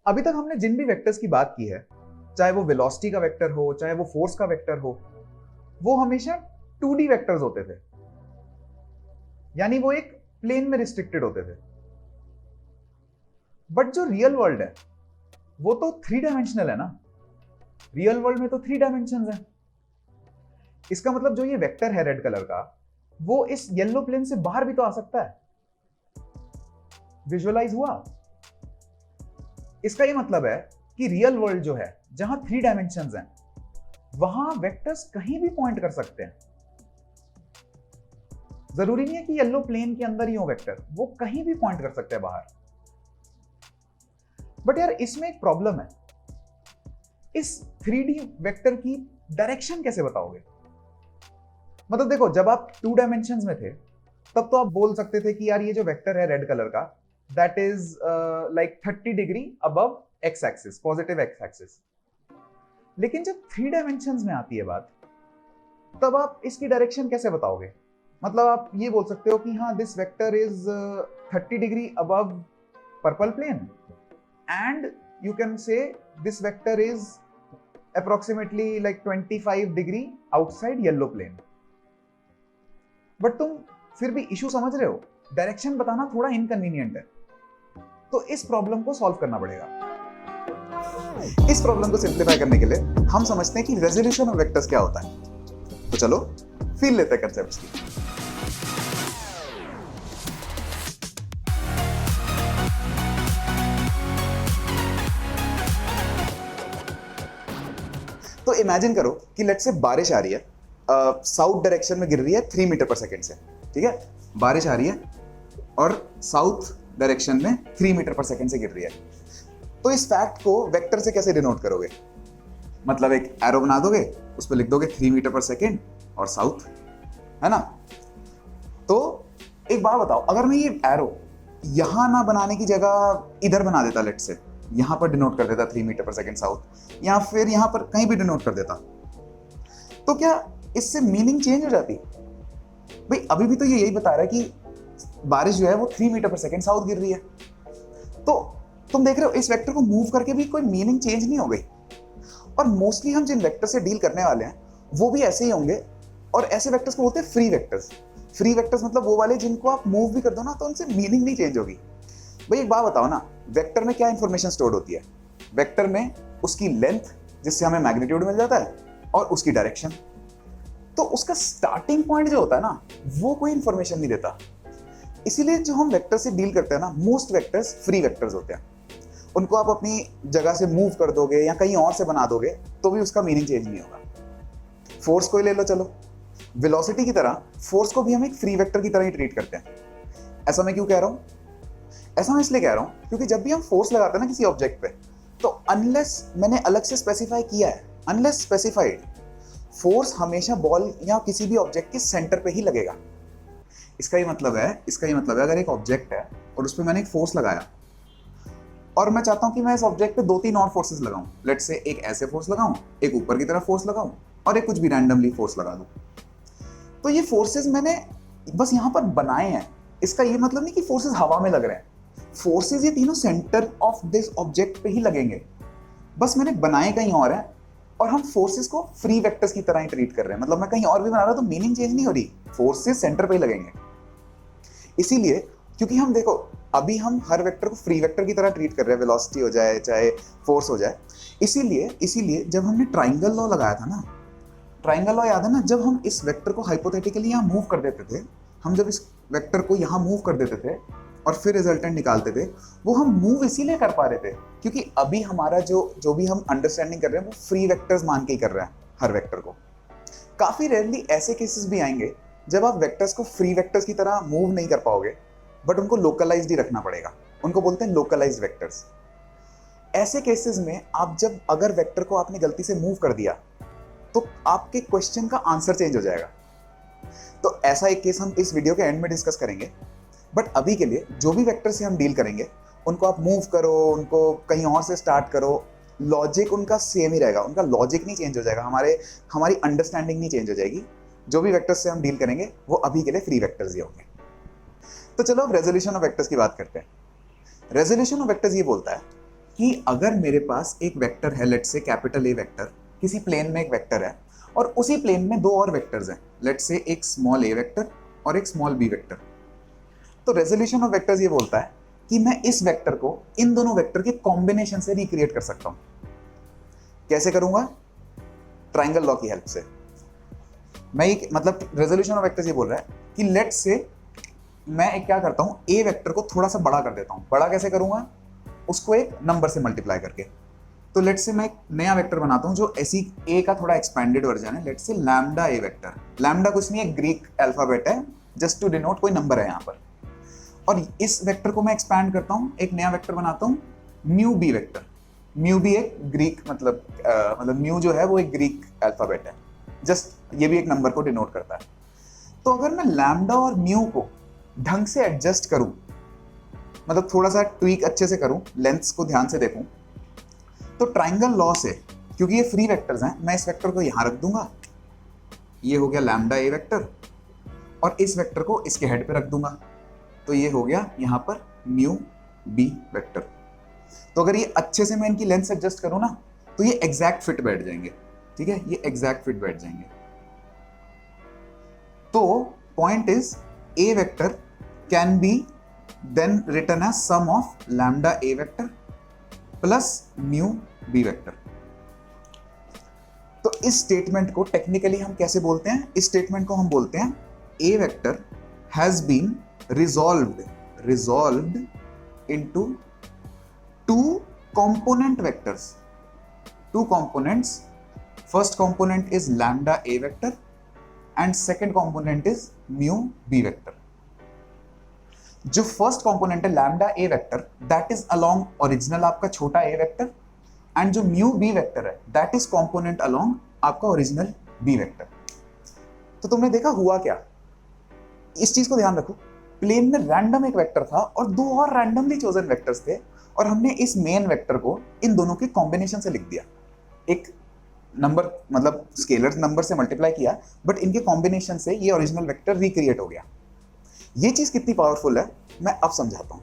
अभी तक हमने जिन भी वेक्टर्स की बात की है, चाहे वो वेलोसिटी का वेक्टर हो, चाहे वो फोर्स का वेक्टर हो, वो हमेशा 2D वेक्टर्स होते थे, यानी वो एक प्लेन में रिस्ट्रिक्टेड होते थे। बट जो रियल वर्ल्ड है वो तो 3 डायमेंशनल है ना। रियल वर्ल्ड में तो 3 डायमेंशंस हैं। इसका मतलब जो ये वेक्टर है रेड कलर का, वो इस येलो प्लेन से बाहर भी तो आ सकता है। विजुअलाइज हुआ? इसका ये मतलब है कि रियल वर्ल्ड जो है, जहां 3 डायमेंशंस हैं, वहां वेक्टर्स कहीं भी पॉइंट कर सकते हैं। जरूरी नहीं है कि येलो प्लेन के अंदर ही हो वेक्टर, वो कहीं भी पॉइंट कर सकते हैं बाहर। बट यार इसमें एक प्रॉब्लम है। इस 3D वेक्टर की डायरेक्शन कैसे बताओगे? मतलब देखो, जब आप 2 डायमेंशंस में थे तब तो आप बोल सकते थे कि यार ये जो वेक्टर है रेड कलर का, that is like 30 degree above x axis, positive x axis. लेकिन जब 3 डायमेंशंस में आती है बात, तब आप इसकी डायरेक्शन कैसे बताओगे? मतलब आप ये बोल सकते हो कि हाँ, this vector is 30 degree above purple plane, and you can say this vector is approximately like 25 degree outside yellow plane. But तुम फिर भी इशू समझ रहे हो, डायरेक्शन बताना थोड़ा इनकन्वीनियंट है। तो इस प्रॉब्लम को सॉल्व करना पड़ेगा। इस प्रॉब्लम को सिंप्लीफाई करने के लिए हम समझते हैं कि रेजोल्यूशन ऑफ वेक्टर्स क्या होता है। तो चलो फील लेते हैं कंसेप्ट्स की। तो इमेजिन करो कि लेट्स से बारिश आ रही है, साउथ डायरेक्शन में गिर रही है 3 मीटर पर सेकेंड से। ठीक है, बारिश आ रही है और साउथ डायरेक्शन में 3 मीटर पर सेकेंड से गिर रही है। तो इस फैक्ट को वेक्टर से कैसे डिनोट करोगे? मतलब एक एरो बना दोगे, उस पर लिख दोगे 3 मीटर पर सेकेंड और साउथ, है ना। तो एक बात बताओ, अगर मैं ये एरो यहां ना बनाने की जगह इधर बना देता, लेट्स से यहां पर डिनोट कर देता 3 मीटर पर सेकेंड साउथ, या फिर यहां पर कहीं भी डिनोट कर देता, तो क्या इससे मीनिंग चेंज हो जाती? भाई अभी भी तो ये यही बता रहा है कि बारिश जो है वो 3 मीटर पर सेकेंड साउथ गिर रही है। तो तुम देख रहे हो इस वेक्टर को मूव करके भी कोई मीनिंग चेंज नहीं हो गई। और मोस्टली हम जिन वेक्टर से डील करने वाले हैं वो भी ऐसे ही होंगे, और ऐसे वेक्टर्स को बोलते हैं फ्री वेक्टर्स। फ्री वेक्टर्स मतलब वो वाले जिनको आप मूव भी कर दो ना तो उनसे मीनिंग नहीं चेंज होगी। भाई एक बात बताओ ना, वेक्टर में क्या इंफॉर्मेशन स्टोर होती है? वेक्टर में उसकी लेंथ, जिससे हमें मैग्नीट्यूड मिल जाता है, और उसकी डायरेक्शन। तो उसका स्टार्टिंग पॉइंट जो होता है ना, वो कोई इंफॉर्मेशन नहीं देता। इसीलिए जो हम वेक्टर से डील करते हैं ना, मोस्ट वेक्टर्स फ्री वेक्टर्स होते हैं। उनको आप अपनी जगह से मूव कर दोगे या कहीं और से बना दोगे तो भी उसका मीनिंग चेंज नहीं होगा। फोर्स को ही ले लो, चलो वेलोसिटी की तरह फोर्स को भी हम एक फ्री वेक्टर की तरह ही ट्रीट करते हैं। ऐसा मैं क्यों कह रहा हूं? ऐसा मैं इसलिए कह रहा हूं क्योंकि जब भी हम फोर्स लगाते हैं ना किसी ऑब्जेक्ट पे, तो अनलेस मैंने अलग से स्पेसिफाई किया है, अनलेस स्पेसिफाइड, फोर्स हमेशा बॉल या किसी भी ऑब्जेक्ट के सेंटर पे ही लगेगा। इसका ये मतलब है अगर एक ऑब्जेक्ट है और उस पर मैंने एक फोर्स लगाया, और मैं चाहता हूं कि मैं इस ऑब्जेक्ट पे 2-3 और फोर्सेस लगाऊं, लेट्स से एक ऐसे फोर्स लगाऊं, एक ऊपर की तरफ फोर्स लगाऊं, और एक कुछ भी रैंडमली फोर्स लगा दूं, तो ये फोर्सेस मैंने बस यहां पर बनाए हैं। इसका ये मतलब नहीं कि फोर्सेस हवा में लग रहे हैं। फोर्सेस ये तीनों सेंटर ऑफ दिस ऑब्जेक्ट पे ही लगेंगे, बस मैंने बनाए कहीं और है, और हम फोर्सेस को फ्री वेक्टर्स की तरह ही ट्रीट कर रहे हैं। मतलब मैं कहीं और भी बना रहा हूं तो मीनिंग चेंज नहीं हो रही, फोर्सेस सेंटर पे ही लगेंगे। इसीलिए क्योंकि हम देखो अभी हम हर वेक्टर को फ्री वेक्टर की तरह ट्रीट कर रहे हैं, वेलोसिटी हो जाए चाहे फोर्स हो जाए। इसीलिए जब हमने ट्राइंगल लॉ लगाया था ना, ट्राइंगल लॉ याद है ना, जब हम इस वेक्टर को हाइपोथेटिकली यहाँ मूव कर देते थे, हम जब इस वेक्टर को यहाँ मूव कर देते थे और फिर रिजल्टेंट निकालते थे, वो हम मूव इसीलिए कर पा रहे थे क्योंकि अभी हमारा जो भी हम अंडरस्टैंडिंग कर रहे हैं वो फ्री वेक्टर्स मान के ही कर रहे हैं हर वेक्टर को। काफी रेयरली ऐसे केसेस भी आएंगे जब आप वेक्टर्स को फ्री वेक्टर्स की तरह मूव नहीं कर पाओगे, बट उनको लोकलाइज्ड ही रखना पड़ेगा। उनको बोलते हैं लोकलाइज्ड वेक्टर्स। ऐसे केसेस में आप जब अगर वेक्टर को आपने गलती से मूव कर दिया तो आपके क्वेश्चन का आंसर चेंज हो जाएगा। तो ऐसा एक केस हम इस वीडियो के एंड में डिस्कस करेंगे। बट अभी के लिए जो भी वेक्टर से हम डील करेंगे उनको आप मूव करो, उनको कहीं और से स्टार्ट करो, लॉजिक उनका सेम ही रहेगा, उनका लॉजिक नहीं चेंज हो जाएगा, हमारी अंडरस्टैंडिंग नहीं चेंज हो जाएगी। जो भी वेक्टर्स से हम डील करेंगे वो अभी के लिए फ्री वेक्टर्स ही होंगे। तो चलो अब रेजोल्यूशन ऑफ वेक्टर्स की बात करते हैं। रेजोल्यूशन ऑफ वेक्टर्स ये बोलता है कि अगर मेरे पास एक वेक्टर है, let's say capital A vector, किसी प्लेन में एक वेक्टर है और उसी प्लेन में दो और वेक्टर्स हैं, लेट्स से एक स्मॉल ए वेक्टर और एक स्मॉल बी वेक्टर, तो रेजोल्यूशन ऑफ वेक्टर्स ये बोलता है कि मैं इस वेक्टर को इन दोनों वेक्टर के कॉम्बिनेशन से रिक्रिएट कर सकता हूं। कैसे करूंगा? ट्राइंगल लॉ की हेल्प से। मैं एक मतलब रेजोल्यूशन ऑफ वेक्टर्स ये बोल रहा है कि लेट्स से मैं एक क्या करता हूं, ए वेक्टर को थोड़ा सा बड़ा कर देता हूं। बड़ा कैसे करूंगा? उसको एक नंबर से मल्टीप्लाई करके। तो लेट्स से मैं एक नया वेक्टर बनाता हूं जो ऐसी ए का थोड़ा एक्सपेंडेड वर्जन है, let's say lambda a vector. Lambda कुछ नहीं है, ग्रीक अल्फाबेट है, जस्ट टू डिनोट कोई नंबर है यहाँ पर। और इस वेक्टर को मैं एक्सपैंड करता हूं, एक नया वेक्टर बनाता हूं म्यू बी वेक्टर। म्यू भी एक ग्रीक मतलब म्यू जो है वो एक ग्रीक अल्फाबेट है, जस्ट ये भी एक नंबर को डिनोट करता है। तो अगर मैं लैम्डा और म्यू को ढंग से एडजस्ट करूं, मतलब थोड़ा सा ट्वीक अच्छे से करूं, लेंथ्स को ध्यान से देखूं, तो ट्राइंगल लॉ से, क्योंकि ये फ्री वेक्टर्स हैं, मैं इस वेक्टर को यहां रख दूंगा, ये हो गया लैम्डा ए वेक्टर, और इस वेक्टर को इसके हेड पे रख दूंगा, तो ये हो गया यहां पर म्यू बी वेक्टर। तो अगर ये अच्छे से मैं इनकी लेंथ एडजस्ट करूं ना, तो ये एग्जैक्ट फिट बैठ जाएंगे। ठीक है, ये एग्जैक्ट फिट बैठ जाएंगे। तो point is a vector can be then written as sum of lambda a vector plus mu b vector. तो इस स्टेटमेंट को टेक्निकली हम कैसे बोलते हैं? इस स्टेटमेंट को हम बोलते हैं a vector has been resolved into two component vectors, two components. First component is lambda a vector and second component is mu b vector. जो फर्स्ट कंपोनेंट है lambda a vector, that is along original आपका छोटा ए vector, and जो mu b vector है that is component along आपका original B vector. तो तुमने देखा हुआ क्या? इस चीज को ध्यान रखो, प्लेन में रैंडम एक वेक्टर था और दो और रैंडमली चोजन वेक्टर्स थे, और हमने इस मेन वेक्टर को इन दोनों के कॉम्बिनेशन से लिख दिया। एक नंबर मतलब स्केलर नंबर से मल्टीप्लाई किया, बट इनके कॉम्बिनेशन से ये ओरिजिनल वेक्टर रिक्रिएट हो गया। ये चीज कितनी पावरफुल है मैं अब समझाता हूं।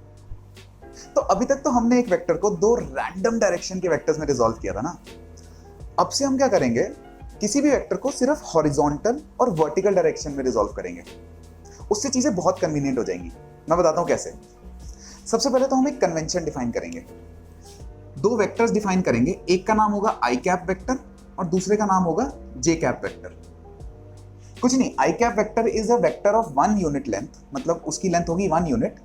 तो अभी तक तो हमने एक वेक्टर को दो रैंडम डायरेक्शन के वेक्टर्स में रिजॉल्व किया था ना। अब से हम क्या करेंगे, किसी भी वेक्टर को सिर्फ हॉरिजॉन्टल और वर्टिकल डायरेक्शन में रिजॉल्व करेंगे। उससे चीजें बहुत कन्वीनियंट हो जाएंगी। मैं बताता हूं कैसे। सबसे पहले तो हम एक कन्वेंशन डिफाइन करेंगे, दो वेक्टर्स डिफाइन करेंगे। एक का नाम होगा आई कैप वेक्टर और दूसरे का नाम होगा जे कैप वेक्टर। कुछ नहीं, i cap vector is a vector of 1 unit length, मतलब उसकी लेंथ होगी 1 यूनिट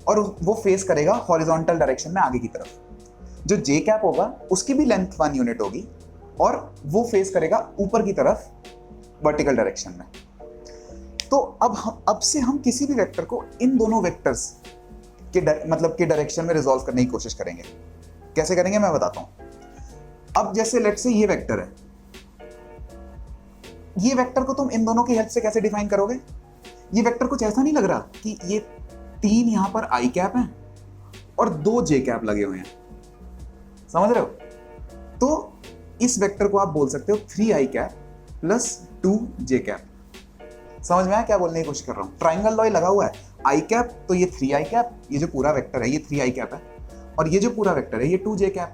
और वो फेस करेगा हॉरिजॉन्टल डायरेक्शन में आगे की तरफ। जो जे कैप होगा उसकी भी लेंथ 1 यूनिट होगी और वो फेस करेगा ऊपर की तरफ वर्टिकल डायरेक्शन में। तो अब से हम किसी भी वेक्टर को इन दोनों वेक्टर्स के डायरेक्शन में रिजॉल्व करने की कोशिश करेंगे। कैसे करेंगे मैं बताता हूं। अब जैसे लेट्स से ये वेक्टर है, ये वेक्टर को तुम इन दोनों की हेल्प से कैसे डिफाइन करोगे? ये वेक्टर कुछ ऐसा नहीं लग रहा कि ये 3 यहां पर आई कैप हैं और 2 जे कैप लगे हुए हैं, समझ रहे हो? तो इस वेक्टर को आप बोल सकते हो 3 i cap plus 2 J cap. समझ में आया क्या बोलने की कोशिश कर रहा हूं? ट्राइंगल लॉ लगा हुआ है, आई कैप तो ये 3 आई कैप, ये जो पूरा वेक्टर है ये 3 आई कैप है, और ये जो पूरा वेक्टर है ये 2 जे कैप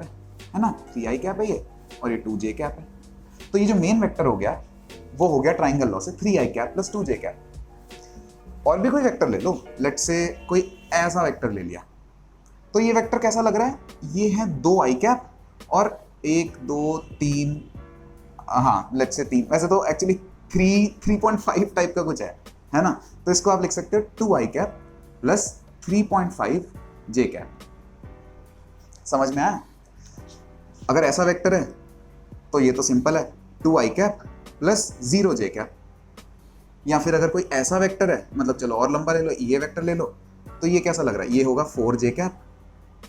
है ना? 3 आई कैप है ये और ये 2 जे कैप है। तो ये जो मेन वेक्टर हो गया वो हो गया ट्राइंगल लॉ से 3 i cap plus 2 J cap. और भी कोई वेक्टर ले लो, लेट्स से कोई ऐसा वेक्टर ले लिया, तो ये वेक्टर कैसा लग रहा है? ये है 2 आई कैप और 1 2 3, हाँ लेट्स से 3, वैसे तो एक्चुअली 3.5 टाइप का कुछ है ना? तो इसको आप लिख सकते हो 2 आई कैप प्लस 3.5 जे कैप। समझ में आया? अगर ऐसा वेक्टर है तो ये तो सिंपल है, 2 आई कैप प्लस 0 जे कैप। या फिर अगर कोई ऐसा वेक्टर है, मतलब चलो और लंबा ले लो, ये वेक्टर ले लो, तो ये कैसा लग रहा है? ये होगा 4 जे कैप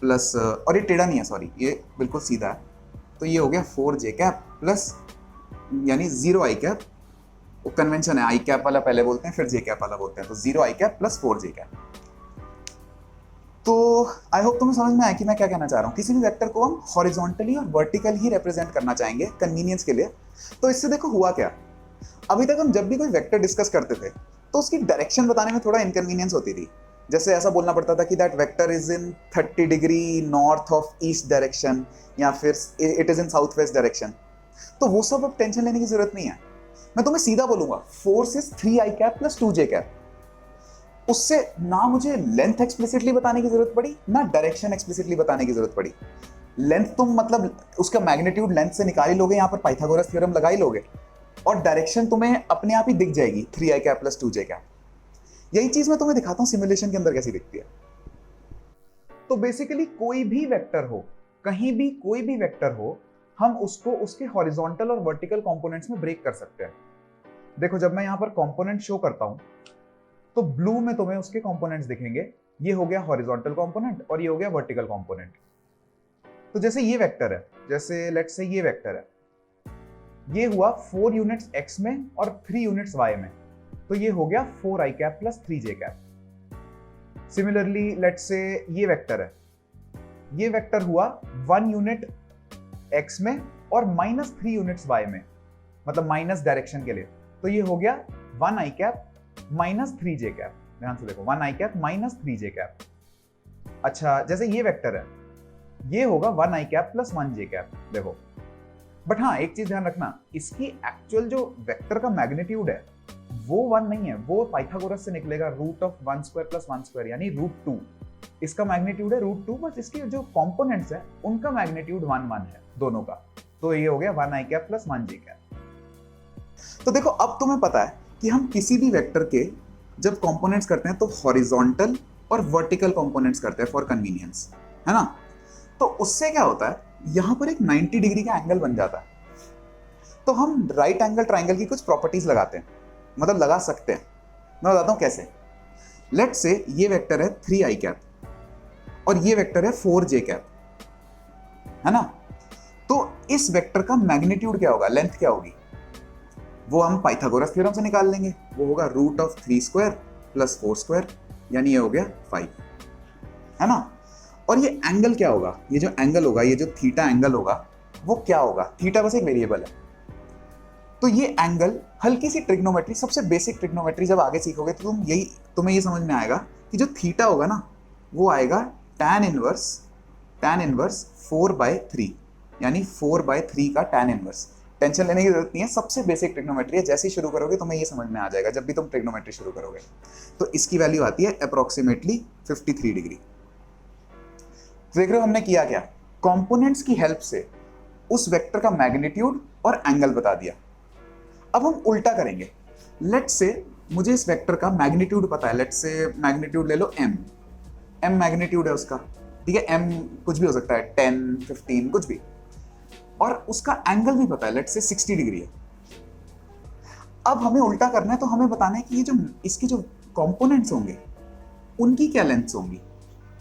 प्लस, और ये टेढ़ा नहीं है सॉरी, ये बिल्कुल सीधा है, तो ये हो गया 4 जे कैप प्लस यानी 0 आई कैप। वो कन्वेंशन है, आई कैप वाला पहले बोलते हैं फिर जे कैप वाला बोलते हैं, तो 0 आई कैप प्लस 4 जे कैप। तो आई होप तुम्हें समझ में आया कि मैं क्या कहना चाह रहा हूँ। किसी भी वेक्टर को हम हॉरिजॉन्टली और वर्टिकल ही रिप्रेजेंट करना चाहेंगे कन्वीनियंस के लिए। तो इससे देखो हुआ क्या, अभी तक हम जब भी कोई वेक्टर डिस्कस करते थे तो उसकी डायरेक्शन बताने में थोड़ा इनकन्वीनियंस होती थी, जैसे ऐसा बोलना पड़ता था कि that vector is in 30 degree north of east direction, या फिर it is in south west direction. तो वो सब अब टेंशन लेने की जरूरत नहीं है। मैं तुम्हें सीधा बोलूंगा, force is 3 i cap plus 2 J cap. उससे ना मुझे लेंथ एक्सप्लिसिटली बताने की जरूरत पड़ी, ना डायरेक्शन एक्सप्लिसिटली बताने की जरूरत पड़ी। लेंथ तुम मतलब उसका मैग्नीट्यूड लेंथ से निकाल ही लोगे, यहाँ पर पाइथागोरस थ्योरम लगा ही लोगे, और डायरेक्शन तुम्हें अपने आप ही दिख जाएगी, 3 i cap plus 2 J cap. यही चीज मैं तुम्हें दिखाता हूं सिमुलेशन के अंदर कैसी दिखती है। तो बेसिकली कोई भी वेक्टर हो, कहीं भी कोई भी वेक्टर हो, हम उसको उसके हॉरिजॉन्टल और वर्टिकल कंपोनेंट्स में ब्रेक कर सकते हैं। देखो जब मैं यहां पर कंपोनेंट शो करता हूं तो ब्लू में तुम्हें उसके कंपोनेंट्स दिखेंगे। ये हो गया हॉरिजॉन्टल कंपोनेंट और ये हो गया वर्टिकल कंपोनेंट। तो जैसे ये वेक्टर है, जैसे लेट्स से ये वेक्टर है, ये हुआ 4 यूनिट्स x में और 3 यूनिट्स y में, तो ये हो गया 4 i cap plus 3 j cap. Similarly let's say ये वेक्टर है, ये वेक्टर हुआ 1 यूनिट x में और -3 यूनिट्स y में, मतलब माइनस डायरेक्शन के लिए, तो ये हो गया 1 आई कैप माइनस 3 जे कैप। ध्यान से देखो, 1 आई कैप माइनस 3 जे कैप। अच्छा जैसे ये वेक्टर है, ये होगा 1 आई कैप प्लस 1 जे कैप। देखो बट हाँ एक चीज ध्यान रखना, इसकी एक्चुअल जो वेक्टर का मैग्नीट्यूड है वो 1 नहीं है, वो पाइथागोरस से निकलेगा, root of 1 square plus 1 square यानी √2। इसका मैग्नीट्यूड है √2, बस इसके जो कंपोनेंट्स है उनका मैग्नीट्यूड 1 है दोनों का। तो ये हो गया 1 आई कैप प्लस 1 जे कैप। तो देखो अब तुम्हें पता है कि हम किसी भी वेक्टर के जब कंपोनेंट्स करते हैं तो हॉरिजॉन्टल और वर्टिकल कंपोनेंट्स करते हैं फॉर कन्वीनियंस, है ना। तो उससे क्या होता है, यहां पर एक 90 डिग्री का एंगल बन जाता है। तो हम राइट एंगल ट्राइंगल की कुछ प्रॉपर्टीज लगाते हैं, मतलब लगा सकते हैं। मैं बताता हूं कैसे। लेट्स से ये वेक्टर है 3 आई कैप और ये वेक्टर है 4 जे कैप, है ना। तो इस वेक्टर का मैग्नीट्यूड क्या होगा, लेंथ क्या होगी, वो हम पाइथागोरस थ्योरम से निकाल लेंगे। वो होगा root of 3 square plus 4 square, यानी ये हो गया 5, है ना। और ये एंगल क्या होगा, ये जो एंगल होगा, ये जो थीटा एंगल होगा वो क्या होगा, थीटा बस एक वेरिएबल है। तो ये एंगल हल्की सी ट्रिग्नोमेट्री, सबसे बेसिक ट्रिग्नोमेट्री जब आगे सीखोगे तो तुम्हें ये समझ में आएगा कि जो थीटा होगा ना वो आएगा tan इनवर्स 4/3, यानी 4/3 का tan इनवर्स। टेंशन लेने की जरूरत नहीं है, सबसे बेसिक ट्रिग्नोमेट्री है। जैसे ही शुरू करोगे तुम्हें ये समझ में आ जाएगा जब भी तुम ट्रिग्नोमेट्री शुरू करोगे। तो इसकी वैल्यू आती है अप्रोक्सीमेटली 53 डिग्री। देख रहे हो हमने किया क्या, कंपोनेंट्स की हेल्प से उस वेक्टर का मैग्नीट्यूड और एंगल बता दिया। अब हम उल्टा करेंगे। लेट्स से मुझे इस वेक्टर का मैग्नीट्यूड पता है, लेट्स से मैग्नीट्यूड ले लो m मैग्नीट्यूड है उसका, ठीक है। m कुछ भी हो सकता है, 10, 15 कुछ भी, और उसका एंगल भी पता है, लेट्स से 60 डिग्री है। अब हमें उल्टा करना है, तो हमें बताना है कि ये जो इसके जो कंपोनेंट्स होंगे उनकी क्या लेंथ्स होंगी।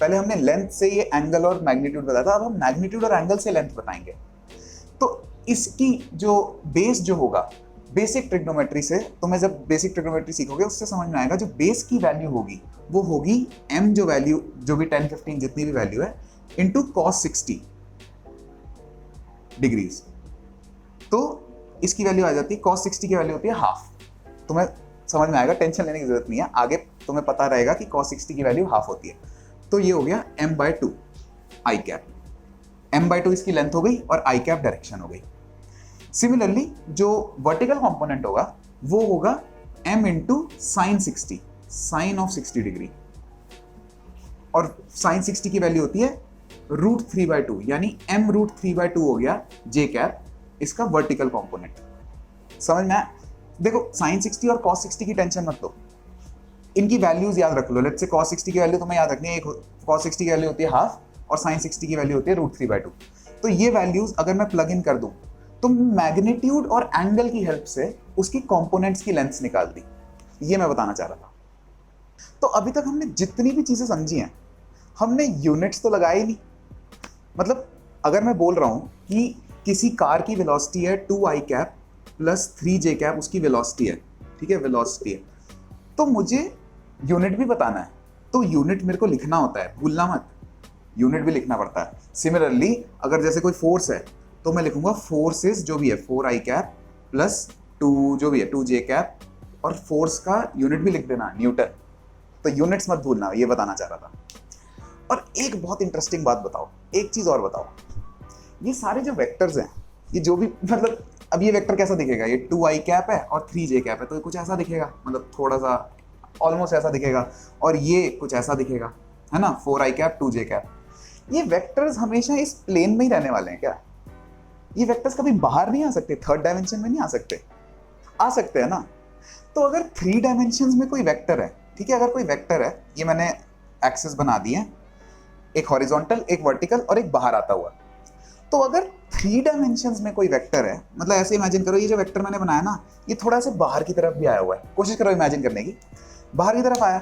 पहले हमने लेंथ से ये एंगल और मैग्नीट्यूड बताया था, अब हम मैग्नीट्यूड और एंगल से लेंथ बताएंगे। तो इसकी जो बेस जो होगा बेसिक ट्रिग्नोमेट्री से, तुम्हें जब बेसिक ट्रिग्नोमेट्री सीखोगे उससे समझ में आएगा, जो बेस की वैल्यू होगी वो होगी m जो वैल्यू जो भी 10, 15 जितनी भी वैल्यू है इनटू cos 60 डिग्रीज। तो इसकी वैल्यू आ जाती है, cos 60 की वैल्यू होती है हाफ। तुम्हें समझ में आएगा, टेंशन लेने की जरूरत नहीं है, आगे तुम्हें पता रहेगा कि cos 60 की वैल्यू हाफ होती है। तो ये हो गया m/2 आई कैप, m/2 इसकी लेंथ हो गई और आई कैप डायरेक्शन हो गई। सिमिलरली जो वर्टिकल कंपोनेंट होगा वो होगा m into sine 60, sine of 60 degree, और साइन 60 की वैल्यू होती है √3/2, यानी m√3/2 हो गया j कैप, इसका वर्टिकल कंपोनेंट। समझ में आया? देखो साइन 60 और cos 60 की टेंशन मत लो, इनकी वैल्यूज याद रख लो। लेट्स से cos 60 की वैल्यू तुम्हें याद रखनी है, एक cos 60 की वैल्यू होती है हाफ और sin 60 की वैल्यू होती है √3/2। तो ये वैल्यूज अगर मैं प्लग इन कर दूं तो मैग्नीट्यूड और एंगल की हेल्प से उसकी कंपोनेंट्स की लेंथ्स निकाल दी। ये मैं बताना चाह रहा था। तो अभी तक हमने जितनी भी चीजें समझी हैं, हमने यूनिट्स तो लगाए ही नहीं। मतलब अगर मैं बोल रहा हूं कि किसी कार की वेलोसिटी है 2 आई कैप प्लस 3 जे कैप, उसकी वेलोसिटी है, ठीक है, वेलोसिटी है, तो मुझे यूनिट भी बताना है। तो यूनिट मेरे को लिखना होता है, भूलना मत, यूनिट भी लिखना पड़ता है। सिमिलरली अगर जैसे कोई फोर्स है तो मैं लिखूंगा फोर्सेस जो भी है 4 आई कैप प्लस 2 जो भी है 2 जे कैप, और फोर्स का यूनिट भी लिख देना न्यूटन। तो यूनिट्स मत भूलना, ये बताना चाह रहा था। और एक बहुत इंटरेस्टिंग बात बताओ, एक चीज और बताओ, ये सारे जो वेक्टर्स हैं, ये जो भी मतलब अब ये वेक्टर कैसा दिखेगा, ये 2i कैप है और 3j कैप है, तो ये कुछ ऐसा दिखेगा, मतलब थोड़ा सा ऑलमोस्ट ऐसा दिखेगा, और ये कुछ ऐसा दिखेगा, है ना, 4i कैप 2j कैप। ये वेक्टर्स हमेशा इस प्लेन में ही रहने वाले हैं क्या? ये वेक्टर्स कभी बाहर नहीं आ सकते, थर्ड डायमेंशन में नहीं आ सकते? आ सकते हैं ना। तो अगर 3 डायमेंशंस में कोई वेक्टर है, ठीक है, अगर कोई वेक्टर है, ये मैंने एक्सेस बना दिए हैं, एक हॉरिजॉन्टल, एक वर्टिकल और एक बाहर आता हुआ, तो अगर 3 डायमेंशंस में कोई वेक्टर है, मतलब ऐसे इमेजिन करो, ये जो वेक्टर मैंने बनाया ना, ये थोड़ा सा बाहर की तरफ भी आया हुआ है, कोशिश करो इमेजिन करने की, बाहर की तरफ आया,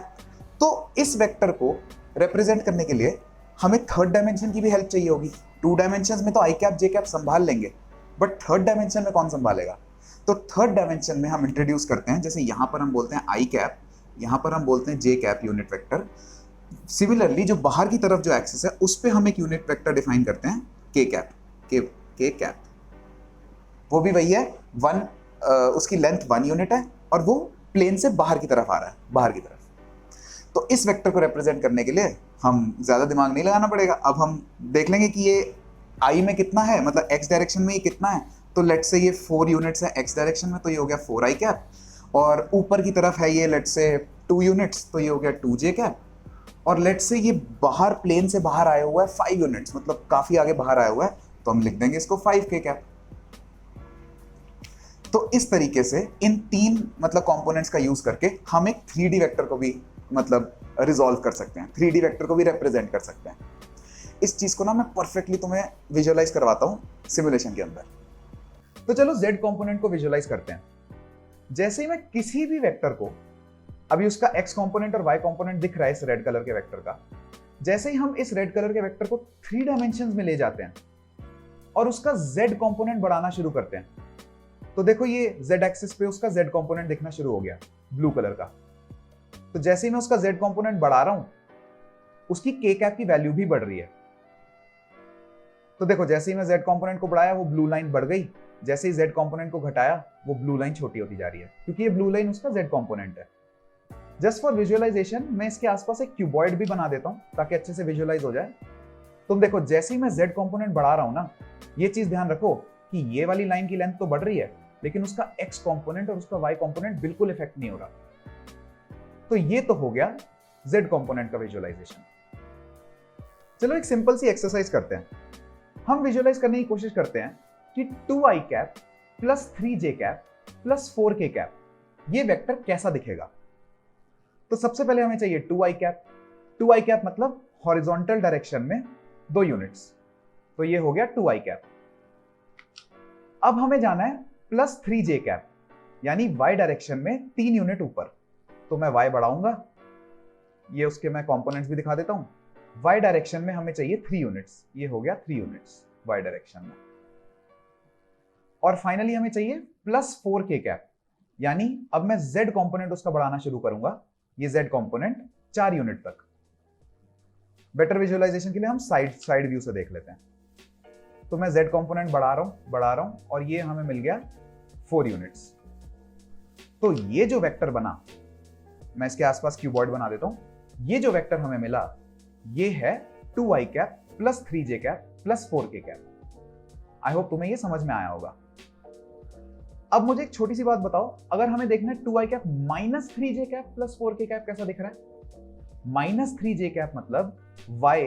तो इस वेक्टर को रिप्रेजेंट करने के लिए हमें थर्ड डायमेंशन की भी हेल्प चाहिए होगी। 2 डायमेंशंस में तो आई कैप जे कैप संभाल लेंगे, बट थर्ड डायमेंशन में कौन संभालेगा? तो थर्ड डायमेंशन में हम इंट्रोड्यूस करते हैं, जैसे यहां पर हम बोलते हैं आई कैप, यहां पर हम बोलते हैं जे कैप यूनिट वेक्टर। सिमिलरली जो बाहर की तरफ जो एक्सिस है उस पे हम एक यूनिट वेक्टर डिफाइन करते हैं, के कैप, के कैप, वो भी वही है, उसकी लेंथ 1 यूनिट है और वो प्लेन से बाहर की तरफ आ रहा है, बाहर की तरफ। तो इस वेक्टर को रिप्रेजेंट करने के लिए हम ज्यादा दिमाग नहीं लगाना पड़ेगा। अब हम देख लेंगे कि ये आई में कितना है, मतलब एक्स डायरेक्शन में ये कितना है, तो लेट्स से ये 4 यूनिट्स है एक्स डायरेक्शन में, तो ये हो गया 4i कैप, और ऊपर की तरफ है ये लेट्स से 2 यूनिट्स, तो ये हो गया 2j कैप, और लेट्स से ये बाहर प्लेन से बाहर आया हुआ है 5 यूनिट्स, मतलब काफी आगे बाहर आया हुआ है, तो हम लिख देंगे इसको 5k कैप। तो इस तरीके से इन 3 मतलब कंपोनेंट्स का यूज करके हम एक 3D वेक्टर को भी मतलब रिजॉल्व कर सकते हैं, 3D वेक्टर को भी रिप्रेजेंट कर सकते हैं। इस चीज को ना मैं परफेक्टली तुम्हें विजुअलाइज करवाता हूं सिमुलेशन के अंदर। तो चलो z कंपोनेंट को विजुअलाइज करते हैं। जैसे ही मैं किसी भी वेक्टर को, अभी उसका x कंपोनेंट और y कंपोनेंट दिख रहा है इस रेड कलर के वेक्टर का, जैसे ही हम इस रेड कलर के वेक्टर को 3 डायमेंशंस में ले जाते हैं और उसका z कंपोनेंट बढ़ाना शुरू करते हैं, तो देखो ये z एक्सिस पे उसका z कंपोनेंट दिखना शुरू हो गया ब्लू कलर का। तो जैसे ही मैं उसका z कंपोनेंट बढ़ा रहा हूं, उसकी k कैप की वैल्यू भी बढ़ रही है। तो देखो जैसे ही मैं z कंपोनेंट को बढ़ाया वो ब्लू लाइन बढ़ गई, जैसे ही z कंपोनेंट को घटाया वो ब्लू लाइन छोटी होती जा रही है, क्योंकि ये ब्लू लाइन उसका z कंपोनेंट है। जस्ट फॉर विजुअलाइजेशन मैं इसके आसपास एक क्यूबॉइड भी बना देता हूं ताकि अच्छे से विजुअलाइज हो जाए। तुम देखो जैसे ही मैं z कंपोनेंट बढ़ा रहा हूं ना, ये चीज ध्यान रखो कि ये वाली लाइन की लेंथ तो बढ़ रही है, लेकिन उसका x कंपोनेंट और उसका y कंपोनेंट बिल्कुल इफेक्ट नहीं हो रहा। तो ये तो हो गया z कंपोनेंट का विजुअलाइजेशन। चलो एक सिंपल सी एक्सरसाइज करते हैं। हम विजुअलाइज करने की कोशिश करते हैं कि 2i cap plus 3j cap plus 4k cap ये वेक्टर कैसा दिखेगा। तो सबसे पहले हमें चाहिए 2i कैप। 2i कैप मतलब हॉरिजॉन्टल डायरेक्शन में 2 यूनिट्स, तो ये हो गया 2i कैप। अब हमें जाना है प्लस 3j कैप, यानी y डायरेक्शन में 3 यूनिट ऊपर, तो मैं y बढ़ाऊंगा, ये उसके मैं कंपोनेंट्स भी दिखा देता हूं। y डायरेक्शन में हमें चाहिए 3 यूनिट्स, ये हो गया 3 यूनिट्स y डायरेक्शन में। और फाइनली हमें चाहिए प्लस 4k कैप, यानी अब मैं z कंपोनेंट उसका बढ़ाना शुरू करूंगा, ये z कंपोनेंट 4 यूनिट तक। बेटर विजुअलाइजेशन के लिए हम साइड व्यू से देख लेते हैं। तो मैं z कंपोनेंट बढ़ा रहा हूं और ये हमें मिल गया 4 यूनिट्स। तो ये जो वेक्टर बना, मैं इसके आसपास क्यूबॉइड बना देता हूं, ये जो वेक्टर हमें मिला ये है 2i cap plus 3j cap plus 4k cap. I hope तुम्हें ये समझ में आया होगा। अब मुझे एक छोटी सी बात बताओ, अगर हमें देखना है 2i cap minus 3j cap plus 4k cap कैसा दिख रहा है। माइनस 3j कैप मतलब y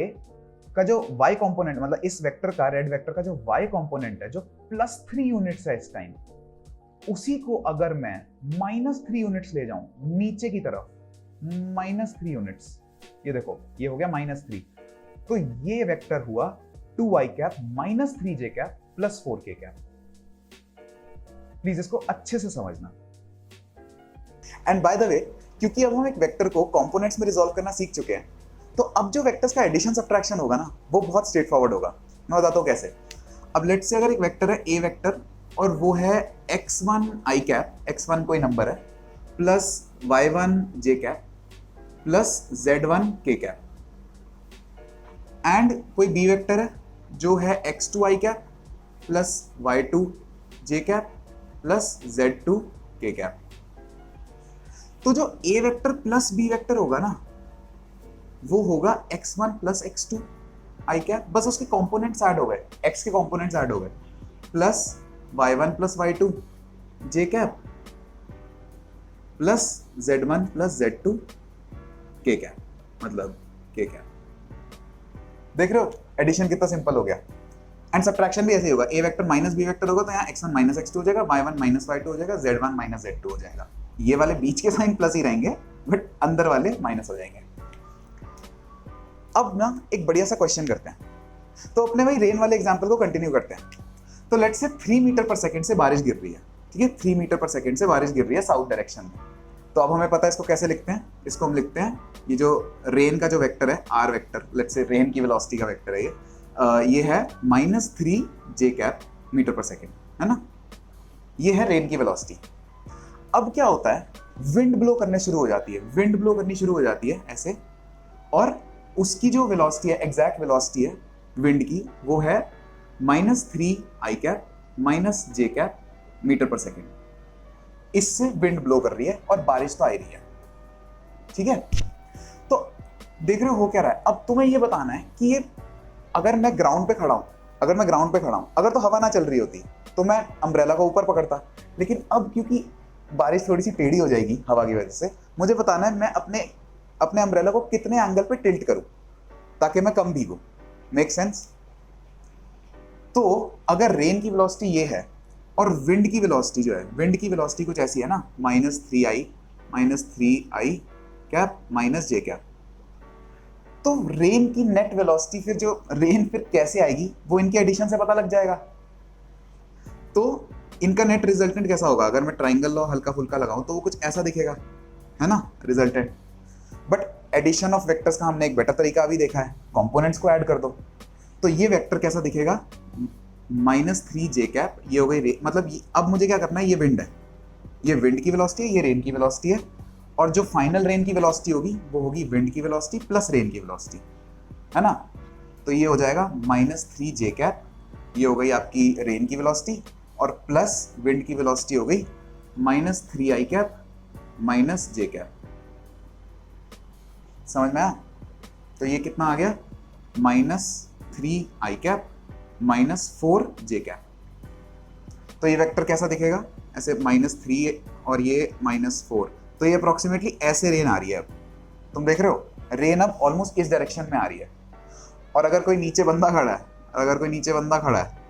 का जो y कंपोनेंट, मतलब इस वेक्टर का, रेड वेक्टर का जो y कंपोनेंट है जो प्लस 3 यूनिट्स है इस टाइम, उसी को अगर मैं माइनस 3 यूनिट्स ले जाऊं नीचे की तरफ, माइनस 3 यूनिट्स, ये देखो ये हो गया माइनस 3, तो ये वेक्टर हुआ 2i cap minus 3j cap plus 4k cap. Please इसको अच्छे से समझना। एंड बाय द वे, क्योंकि अब हम एक वेक्टर को कंपोनेंट्स में रिजॉल्व करना सीख चुके हैं, तो अब जो वेक्टर्स का एडिशन सब्ट्रैक्शन होगा ना, वो बहुत स्ट्रेट फॉरवर्ड होगा। मैं बताता हूँ कैसे। अब लेट्स से अगर एक वेक्टर है a वेक्टर और वो है x1 i कैप, x1 कोई नंबर है, plus y1 j cap plus z1 k cap, and कोई b वेक्टर है जो है x2 i cap plus y2 j cap plus z2 k cap. तो जो a vector plus b vector होगा ना, वो होगा x1 प्लस x2 आई कैप, बस उसके कंपोनेंट्स ऐड हो गए, x के कंपोनेंट्स ऐड हो गए, plus y1 plus y2 j cap plus z1 plus z2 k cap, मतलब k कैप। देख रहे हो एडिशन कितना सिंपल हो गया। एंड सब्ट्रैक्शन भी ऐसे ही होगा, a vector minus b vector होगा तो यहाँ x1 माइनस x2 हो जाएगा, y1 माइनस y2 हो जाएगा, z1 माइनस z2 हो जाएगा। ये वाले बीच के साइन प्लस ही रहेंगे बट अंदर वाले माइनस हो जाएंगे। अब ना एक बढ़िया सा क्वेश्चन करते हैं, तो अपने भाई रेन वाले एग्जांपल को कंटिन्यू करते हैं। तो लेट्स से 3 मीटर पर सेकंड से बारिश गिर रही है, ठीक है, 3 मीटर पर सेकंड से बारिश गिर रही है साउथ डायरेक्शन में। तो अब हमें पता है इसको कैसे लिखते हैं, इसको हम लिखते हैं, ये जो रेन का जो वेक्टर है R vector, let's say rain की वेलोसिटी का वेक्टर है ये है -3 j कैप मीटर पर सेकेंड, है ना, ये है रेन की वेलोसिटी। अब क्या होता है, विंड ब्लो करने शुरू हो जाती है, विंड ब्लो करनी शुरू हो जाती है ऐसे, और उसकी जो वेलोसिटी है, एग्जैक्ट वेलोसिटी है विंड की, वो है -3 i cap minus j cap metre पर सेकेंड। इससे विंड ब्लो कर रही है और बारिश तो आ रही है, ठीक है। तो देख रहे हो क्या रहा है। अब तुम्हें ये बताना है कि ये अगर मैं ग्राउंड पे खड़ा हूं, अगर तो हवा ना चल रही होती तो मैं अम्ब्रेला को ऊपर पकड़ता, लेकिन अब क्योंकि बारिश थोड़ी सी टेढ़ी हो जाएगी हवा की वजह से, मुझे बताना है मैं अपने अम्ब्रेला को कितने एंगल पे टिल्ट करूं ताकि मैं कम भीगूं। Make sense. तो अगर रेन की वेलोसिटी ये है और विंड की वेलोसिटी जो है, विंड की वेलोसिटी कुछ ऐसी है ना, -3i cap minus j cap, तो रेन की नेट वेलोसिटी फिर जो रेन फिर कैसे आएगी वो इनके एडिशन से पता लग जाएगा। तो इनका नेट रिजल्टेंट कैसा होगा, अगर मैं ट्राइंगल लॉ हल्का फुल्का लगाऊं तो वो कुछ ऐसा दिखेगा, है ना, resultant. But addition of vectors का हमने एक बेटर तरीका अभी देखा है, कंपोनेंट्स को ऐड कर दो। तो ये वेक्टर कैसा दिखेगा, -3 j कैप, ये हो गई मतलब अब मुझे क्या करना है, ये विंड है, ये विंड की वेलोसिटी है, ये रेन की वेलोसिटी है, और जो फाइनल रेन की वेलोसिटी होगी वो होगी विंड की वेलोसिटी प्लस रेन की वेलोसिटी, है ना। तो ये हो जाएगा -3 j कैप, ये हो गई आपकी रेन की वेलोसिटी, और प्लस विंड की वेलोसिटी हो गई -3 i cap minus j cap. समझ में आया। तो ये कितना आ गया, -3 i कैप -4 j कैप। तो ये वेक्टर कैसा दिखेगा, ऐसे -3 और ये -4, तो ये अप्रोक्सीमेटली ऐसे रेन आ रही है। अब तुम देख रहे हो रेन अब ऑलमोस्ट इस डायरेक्शन में आ रही है, और अगर कोई नीचे बंदा खड़ा है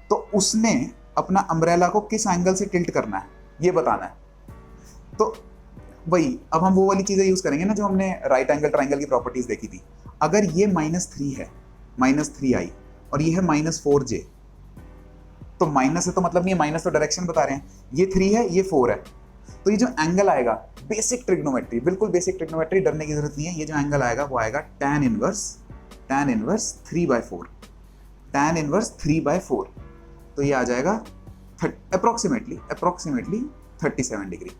तो उसने अपना अम्ब्रेला को किस एंगल से टिल्ट करना है ये बताना है। तो वही अब हम वो वाली चीजें यूज करेंगे ना जो हमने राइट एंगल ट्राइंगल की प्रॉपर्टीज देखी थी। अगर ये -3 है, -3i, और ये है -4j, तो माइनस है तो मतलब नहीं, माइनस तो डायरेक्शन बता रहे हैं, ये 3 है ये 4 है, तो ये जो एंगल आएगा, बेसिक ट्रिग्नोमेट्री, बिल्कुल बेसिक ट्रिग्नोमेट्री, डरने की जरूरत नहीं है, ये जो एंगल आएगा वो आएगा tan इनवर्स 3/4, tan इनवर्स 3/4, तो ये आ जाएगा अप्रोक्सीमेटली 37 डिग्री।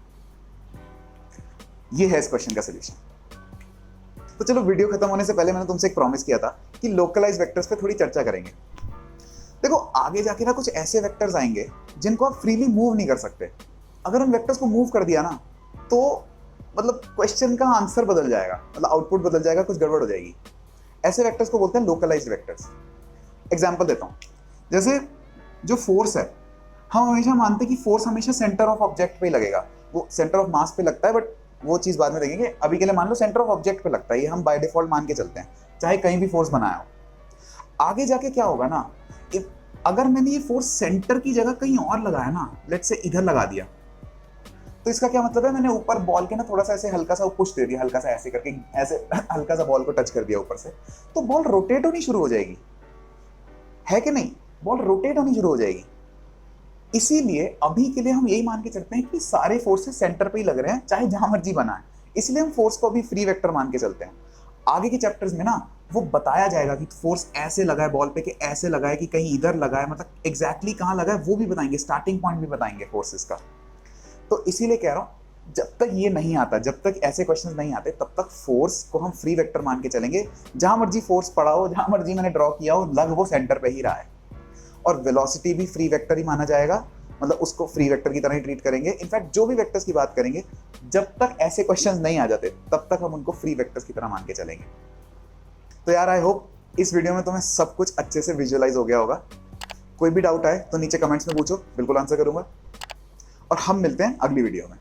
ये है इस क्वेश्चन का सोल्यूशन। तो चलो वीडियो खत्म होने से पहले मैंने तुमसे एक प्रॉमिस किया था कि लोकलाइज वेक्टर्स पे थोड़ी चर्चा करेंगे। देखो आगे जाके ना कुछ ऐसे वेक्टर्स आएंगे जिनको आप फ्रीली मूव नहीं कर सकते। अगर उन वेक्टर्स को मूव कर दिया ना तो मतलब क्वेश्चन का आंसर बदल जाएगा, मतलब आउटपुट बदल जाएगा, कुछ गड़बड़ हो जाएगी। ऐसे वेक्टर्स को बोलते हैं लोकलाइज्ड वेक्टर्स। एग्जांपल देता हूँ, जैसे जो फोर्स है, हम हमेशा मानते हैं कि फोर्स हमेशा सेंटर ऑफ ऑब्जेक्ट पे ही लगेगा, वो सेंटर ऑफ मास पे लगता है, बट वो चीज बाद में देखेंगे। अभी के लिए मान लो सेंटर ऑफ ऑब्जेक्ट पे लगता है, ये हम बाय डिफॉल्ट मान के चलते हैं, चाहे कहीं भी फोर्स बनाया हो। आगे जाके क्या होगा ना, अगर मैंने ये फोर्स सेंटर की जगह कहीं और लगाया ना, लेट्स से इधर लगा दिया, तो इसका क्या मतलब है, मैंने ऊपर बॉल के ना थोड़ा सा ऐसे हल्का सा पुश दे दिया, हल्का सा ऐसे करके, ऐसे हल्का सा बॉल को टच कर दिया ऊपर से, तो बॉल रोटेट होनी शुरू हो जाएगी, है कि नहीं, बॉल रोटेट होनी शुरू हो जाएगी। इसीलिए अभी के लिए हम यही मान के चलते हैं कि सारे फोर्सेस सेंटर पे ही लग रहे हैं, चाहे जहां मर्जी बना है, इसलिए हम फोर्स को अभी फ्री वेक्टर मान के चलते हैं। आगे के चैप्टर्स में ना वो बताया जाएगा कि फोर्स ऐसे लगा है बॉल पे, कि ऐसे लगा है, कि कहीं इधर लगा है, मतलब एग्जैक्टली कहां लगा है वो भी बताएंगे, स्टार्टिंग पॉइंट भी बताएंगे फोर्सेस का। तो इसीलिए कह रहा हूं, जब तक ये नहीं आता, जब तक ऐसे क्वेश्चंस नहीं आते, तब तक फोर्स को हम फ्री वेक्टर मान के चलेंगे। जहां मर्जी फोर्स पड़ा हो, जहां मर्जी मैंने ड्रॉ किया हो, लग वो सेंटर पे ही रहा है। और वेलोसिटी भी फ्री वेक्टर ही माना जाएगा, मतलब उसको फ्री वेक्टर की तरह ही ट्रीट करेंगे। इनफैक्ट जो भी वेक्टर्स की बात करेंगे, जब तक ऐसे क्वेश्चंस नहीं आ जाते तब तक हम उनको फ्री वेक्टर्स की तरह मान के चलेंगे। तो यार आई होप इस वीडियो में तुम्हें सब कुछ अच्छे से विजुअलाइज हो गया होगा। कोई भी डाउट आए तो नीचे कमेंट्स में पूछो, बिल्कुल आंसर करूंगा। और हम मिलते हैं अगली वीडियो में।